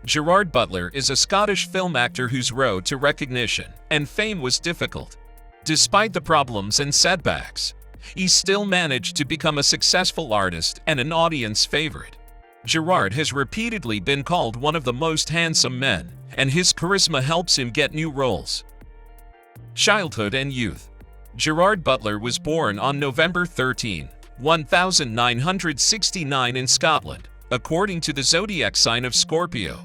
Gerard Butler is a Scottish film actor whose road to recognition and fame was difficult. Despite the problems and setbacks, he still managed to become a successful artist and an audience favorite. Gerard has repeatedly been called one of the most handsome men, and his charisma helps him get new roles. Childhood and youth. Gerard Butler was born on November 13, 1969 in Scotland, according to the zodiac sign of Scorpio.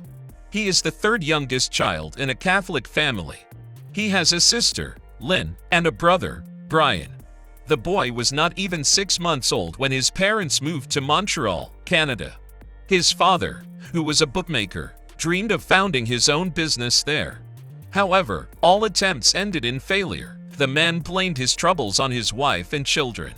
He is the third youngest child in a Catholic family. He has a sister, Lynn, and a brother, Brian. The boy was not even 6 months old when his parents moved to Montreal, Canada. His father, who was a bookmaker, dreamed of founding his own business there. However, all attempts ended in failure. The man blamed his troubles on his wife and children.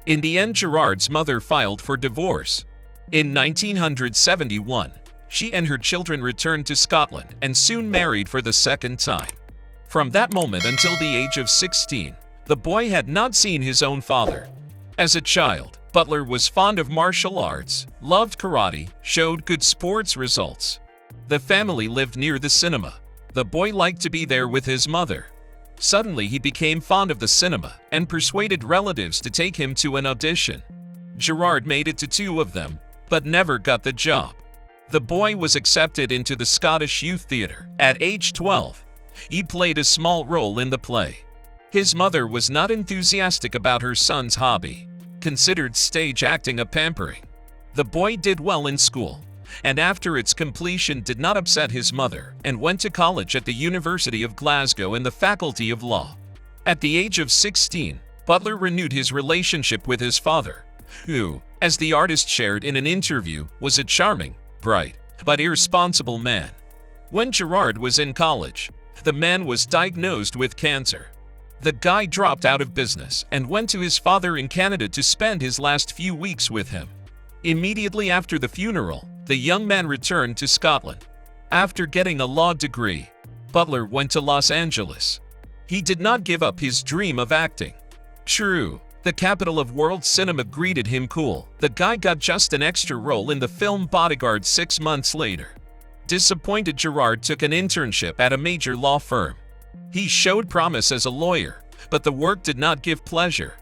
In the end, Gerard's mother filed for divorce. In 1971, she and her children returned to Scotland and soon married for the second time. From that moment until the age of 16, the boy had not seen his own father. As a child, Butler was fond of martial arts, loved karate, showed good sports results. The family lived near the cinema. The boy liked to be there with his mother. Suddenly he became fond of the cinema and persuaded relatives to take him to an audition. Gerard made it to 2 of them, but never got the job. The boy was accepted into the Scottish Youth Theatre at age 12. He played a small role in the play. His mother was not enthusiastic about her son's hobby, considered stage acting a pampering. The boy did well in school, and after its completion did not upset his mother and went to college at the University of Glasgow in the Faculty of Law. At the age of 16, Butler renewed his relationship with his father, who, as the artist shared in an interview, was a charming, bright, but irresponsible man. When Gerard was in college, the man was diagnosed with cancer. The guy dropped out of business and went to his father in Canada to spend his last few weeks with him. Immediately after the funeral, the young man returned to Scotland. After getting a law degree, Butler went to Los Angeles. He did not give up his dream of acting. True, the capital of world cinema greeted him cool. The guy got just an extra role in the film Bodyguard 6 months later. Disappointed, Gerard took an internship at a major law firm. He showed promise as a lawyer, but the work did not give pleasure.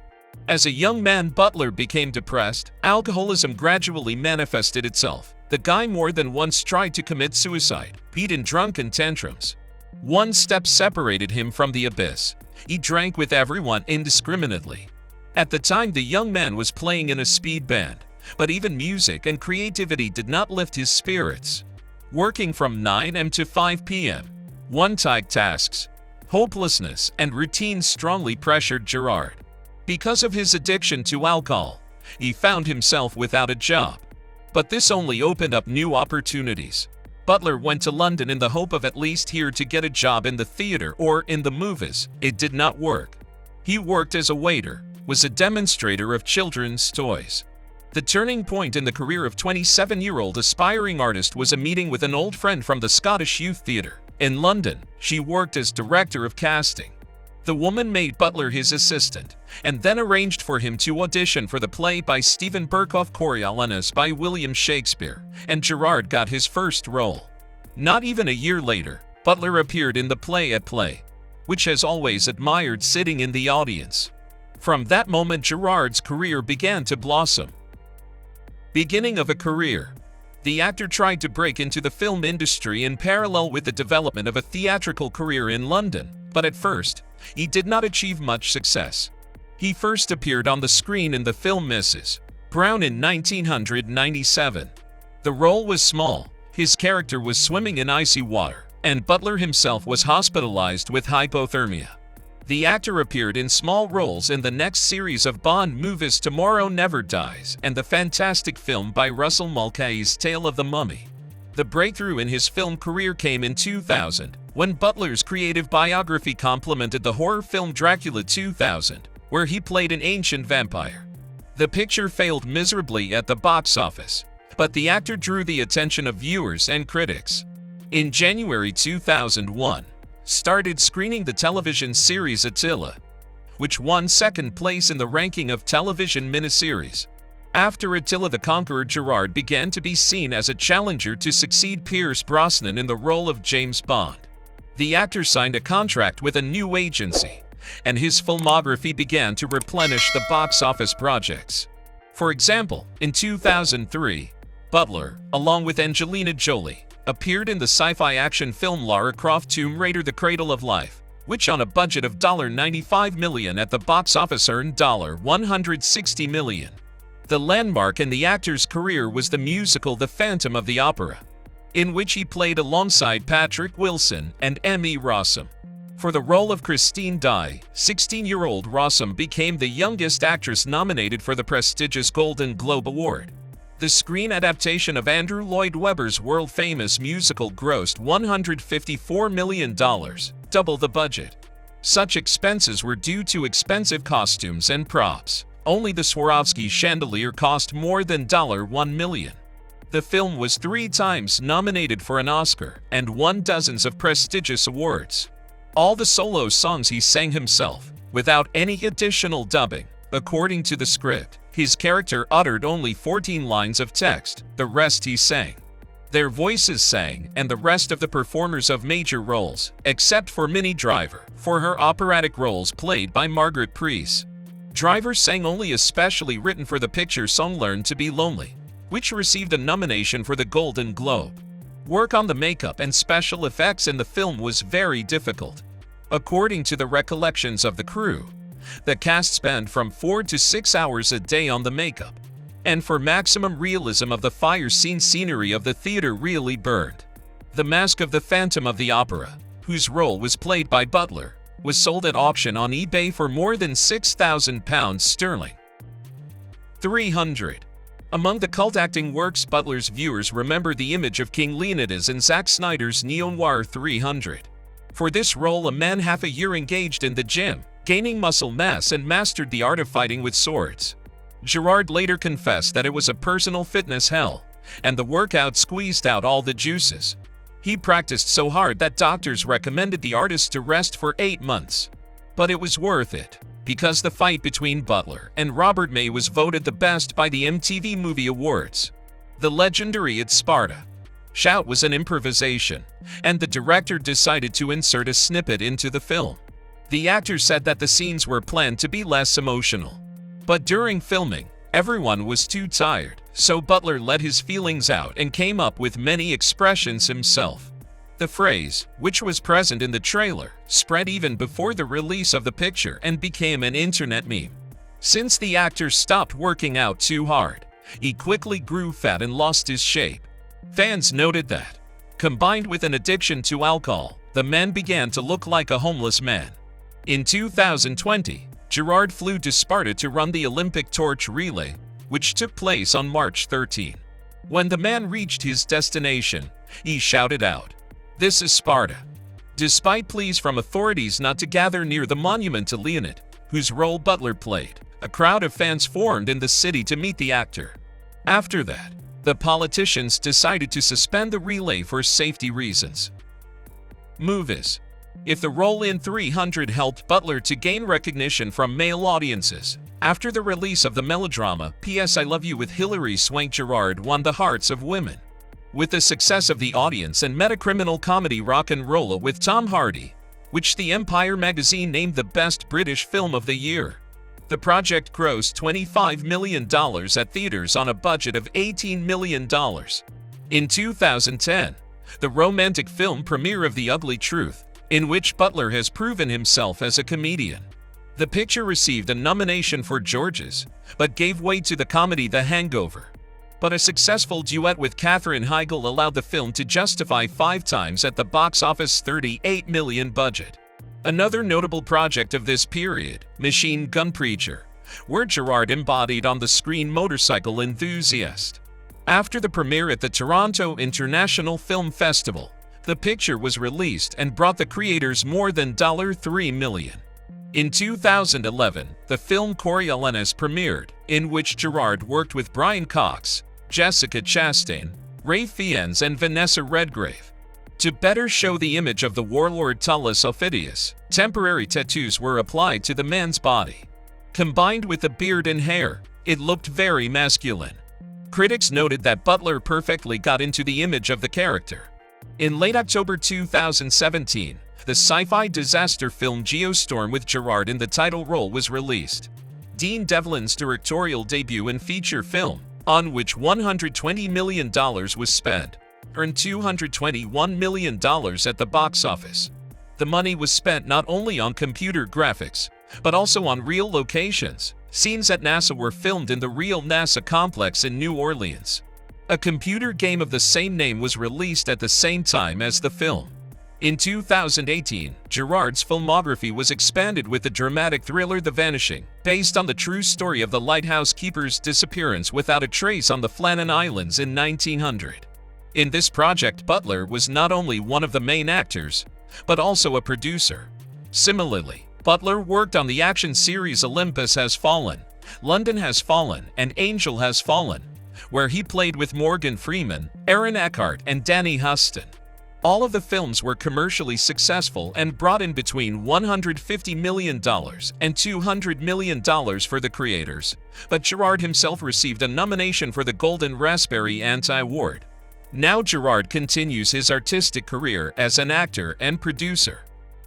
As a young man, Butler became depressed. Alcoholism gradually manifested itself. The guy more than once tried to commit suicide, beat in drunken tantrums. One step separated him from the abyss. He drank with everyone indiscriminately. At the time, the young man was playing in a speed band, but even music and creativity did not lift his spirits. Working from 9 a.m. to 5 p.m., one-type tasks, hopelessness, and routine strongly pressured Gerard. Because of his addiction to alcohol, he found himself without a job. But this only opened up new opportunities. Butler went to London in the hope of at least here to get a job in the theater or in the movies. It did not work. He worked as a waiter, was a demonstrator of children's toys. The turning point in the career of 27-year-old aspiring artist was a meeting with an old friend from the Scottish Youth Theatre. In London, she worked as director of casting. The woman made Butler his assistant, and then arranged for him to audition for the play by Stephen Berkoff, Coriolanus by William Shakespeare, and Gerard got his first role. Not even a year later, Butler appeared in the play at Play, which has always admired sitting in the audience. From that moment, Gerard's career began to blossom. Beginning of a career. The actor tried to break into the film industry in parallel with the development of a theatrical career in London, but at first, he did not achieve much success. He first appeared on the screen in the film Mrs. Brown in 1997. The role was small, his character was swimming in icy water, and Butler himself was hospitalized with hypothermia. The actor appeared in small roles in the next series of Bond movies Tomorrow Never Dies and the fantastic film by Russell Mulcahy's Tale of the Mummy. The breakthrough in his film career came in 2000, when Butler's creative biography complemented the horror film Dracula 2000, where he played an ancient vampire. The picture failed miserably at the box office, but the actor drew the attention of viewers and critics. In January 2001, started screening the television series Attila, which won second place in the ranking of television miniseries. After Attila the Conqueror, Gerard began to be seen as a challenger to succeed Pierce Brosnan in the role of James Bond. The actor signed a contract with a new agency, and his filmography began to replenish the box office projects. For example, in 2003, Butler, along with Angelina Jolie, appeared in the sci-fi action film Lara Croft Tomb Raider: The Cradle of Life, which on a budget of $95 million at the box office earned $160 million. The landmark in the actor's career was the musical The Phantom of the Opera, in which he played alongside Patrick Wilson and Emmy Rossum. For the role of Christine Daae, 16-year-old Rossum became the youngest actress nominated for the prestigious Golden Globe Award. The screen adaptation of Andrew Lloyd Webber's world-famous musical grossed $154 million, double the budget. Such expenses were due to expensive costumes and props. Only the Swarovski chandelier cost more than $1 million. The film was 3 times nominated for an Oscar and won dozens of prestigious awards. All the solo songs he sang himself, without any additional dubbing. According to the script, his character uttered only 14 lines of text, the rest he sang. Their voices sang, and the rest of the performers of major roles, except for Minnie Driver, for her operatic roles played by Margaret Preece. Driver sang only a specially written for the picture song Learn to Be Lonely, which received a nomination for the Golden Globe. Work on the makeup and special effects in the film was very difficult. According to the recollections of the crew, the cast spent from 4 to 6 hours a day on the makeup, and for maximum realism of the fire scene, scenery of the theater really burned. The mask of the Phantom of the Opera, whose role was played by Butler, was sold at auction on eBay for more than £6,000 sterling. 300. Among the cult acting works Butler's viewers remember the image of King Leonidas in Zack Snyder's neo-noir 300. For this role, a man half a year engaged in the gym, gaining muscle mass and mastered the art of fighting with swords. Gerard later confessed that it was a personal fitness hell, and the workout squeezed out all the juices. He practiced so hard that doctors recommended the artist to rest for 8 months. But it was worth it, because the fight between Butler and Robert May was voted the best by the MTV Movie Awards. The legendary At Sparta shout was an improvisation, and the director decided to insert a snippet into the film. The actor said that the scenes were planned to be less emotional. But during filming, everyone was too tired, so Butler let his feelings out and came up with many expressions himself. The phrase, which was present in the trailer, spread even before the release of the picture and became an internet meme. Since the actor stopped working out too hard, he quickly grew fat and lost his shape. Fans noted that, combined with an addiction to alcohol, the man began to look like a homeless man. In 2020, Gerard flew to Sparta to run the Olympic torch relay, which took place on March 13. When the man reached his destination, he shouted out, "This is Sparta." Despite pleas from authorities not to gather near the monument to Leonid, whose role Butler played, a crowd of fans formed in the city to meet the actor. After that, the politicians decided to suspend the relay for safety reasons. Movies. If the role in 300 helped Butler to gain recognition from male audiences, after the release of the melodrama P.S. I Love You with Hilary Swank, Gerard won the hearts of women. With the success of the audience and metacriminal comedy Rock and Rolla with Tom Hardy, which the Empire magazine named the best British film of the year, the project grossed $25 million at theaters on a budget of $18 million. In 2010, the romantic film premiere of The Ugly Truth, in which Butler has proven himself as a comedian. The picture received a nomination for Georges, but gave way to the comedy The Hangover. But a successful duet with Katherine Heigl allowed the film to justify 5 times at the box office $38 million budget. Another notable project of this period, Machine Gun Preacher, where Gerard embodied on the screen motorcycle enthusiast. After the premiere at the Toronto International Film Festival, the picture was released and brought the creators more than $3 million. In 2011, the film Coriolanus premiered, in which Gerard worked with Brian Cox, Jessica Chastain, Ray Fiennes and Vanessa Redgrave. To better show the image of the warlord Tullus Aufidius, temporary tattoos were applied to the man's body. Combined with the beard and hair, It looked very masculine. Critics noted that Butler perfectly got into the image of the character. In late October 2017, the sci-fi disaster film Geostorm with Gerard in the title role was released. Dean Devlin's directorial debut and feature film, on which $120 million was spent, earned $221 million at the box office. The money was spent not only on computer graphics, but also on real locations. Scenes at NASA were filmed in the real NASA complex in New Orleans. A computer game of the same name was released at the same time as the film. In 2018, Gerard's filmography was expanded with the dramatic thriller The Vanishing, based on the true story of the lighthouse keeper's disappearance without a trace on the Flannan Islands in 1900. In this project, Butler was not only one of the main actors, but also a producer. Similarly, Butler worked on the action series Olympus Has Fallen, London Has Fallen, and Angel Has Fallen, where he played with Morgan Freeman, Aaron Eckhart, and Danny Huston. All of the films were commercially successful and brought in between $150 million and $200 million for the creators, but Gerard himself received a nomination for the Golden Raspberry Anti-Award. Now Gerard continues his artistic career as an actor and producer.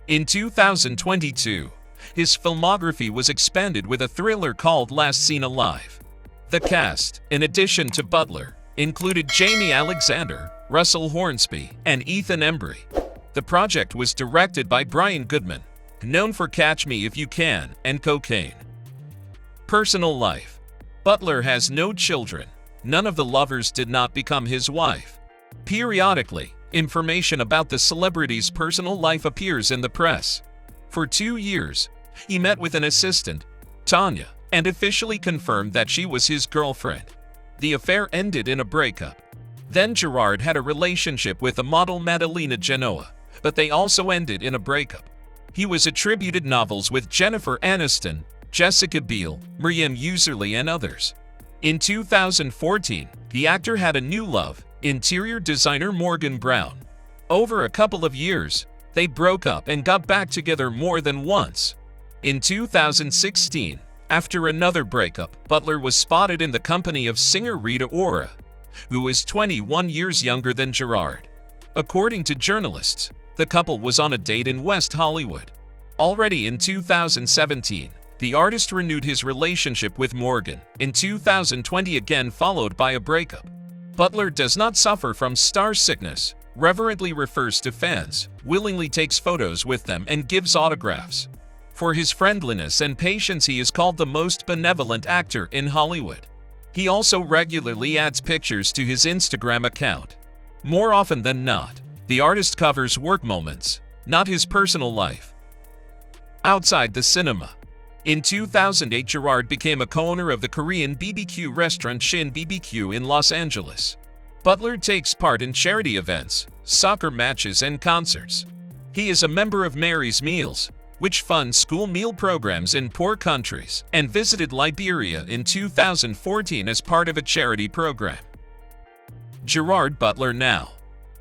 In 2022, his filmography was expanded with a thriller called Last Seen Alive. The cast, in addition to Butler, included Jamie Alexander, Russell Hornsby, and Ethan Embry. The project was directed by Brian Goodman, known for Catch Me If You Can and Cocaine. Personal life. Butler has no children. None of the lovers did not become his wife. Periodically, information about the celebrity's personal life appears in the press. For 2 years, he met with an assistant, Tanya, and officially confirmed that she was his girlfriend. The affair ended in a breakup. Then Gerard had a relationship with the model Madalena Genoa, but they also ended in a breakup. He was attributed novels with Jennifer Aniston, Jessica Biel, Miriam Userly, and others. In 2014, the actor had a new love, interior designer Morgan Brown. Over a couple of years, they broke up and got back together more than once. In 2016, after another breakup, Butler was spotted in the company of singer Rita Ora, who is 21 years younger than Gerard. According to journalists, the couple was on a date in West Hollywood. Already in 2017, the artist renewed his relationship with Morgan, in 2020 again followed by a breakup. Butler does not suffer from star sickness, reverently refers to fans, willingly takes photos with them, and gives autographs. For his friendliness and patience, he is called the most benevolent actor in Hollywood. He also regularly adds pictures to his Instagram account. More often than not, the artist covers work moments, not his personal life. Outside the cinema. In 2008, Gerard became a co-owner of the Korean BBQ restaurant Shin BBQ in Los Angeles. Butler takes part in charity events, soccer matches, and concerts. He is a member of Mary's Meals, which funds school meal programs in poor countries, and visited Liberia in 2014 as part of a charity program. Gerard Butler now.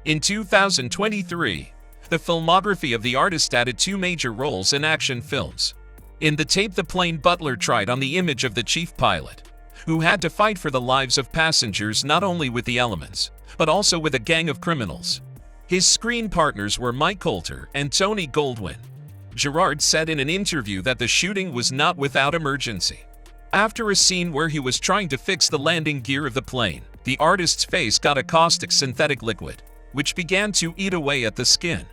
In 2023, the filmography of the artist added 2 major roles in action films. In the tape The Plane, Butler tried on the image of the chief pilot, who had to fight for the lives of passengers not only with the elements, but also with a gang of criminals. His screen partners were Mike Colter and Tony Goldwyn. Gerard said in an interview that the shooting was not without emergency. After a scene where he was trying to fix the landing gear of the plane, the artist's face got a caustic synthetic liquid, which began to eat away at the skin.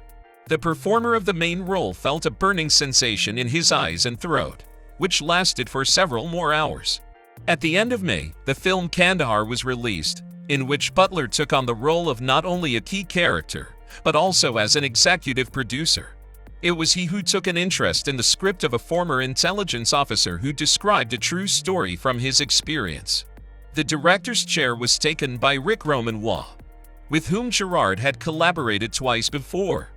The performer of the main role felt a burning sensation in his eyes and throat, which lasted for several more hours. At the end of May, the film Kandahar was released, in which Butler took on the role of not only a key character, but also as an executive producer. It was he who took an interest in the script of a former intelligence officer who described a true story from his experience. The director's chair was taken by Rick Romanwa, with whom Gerard had collaborated twice before.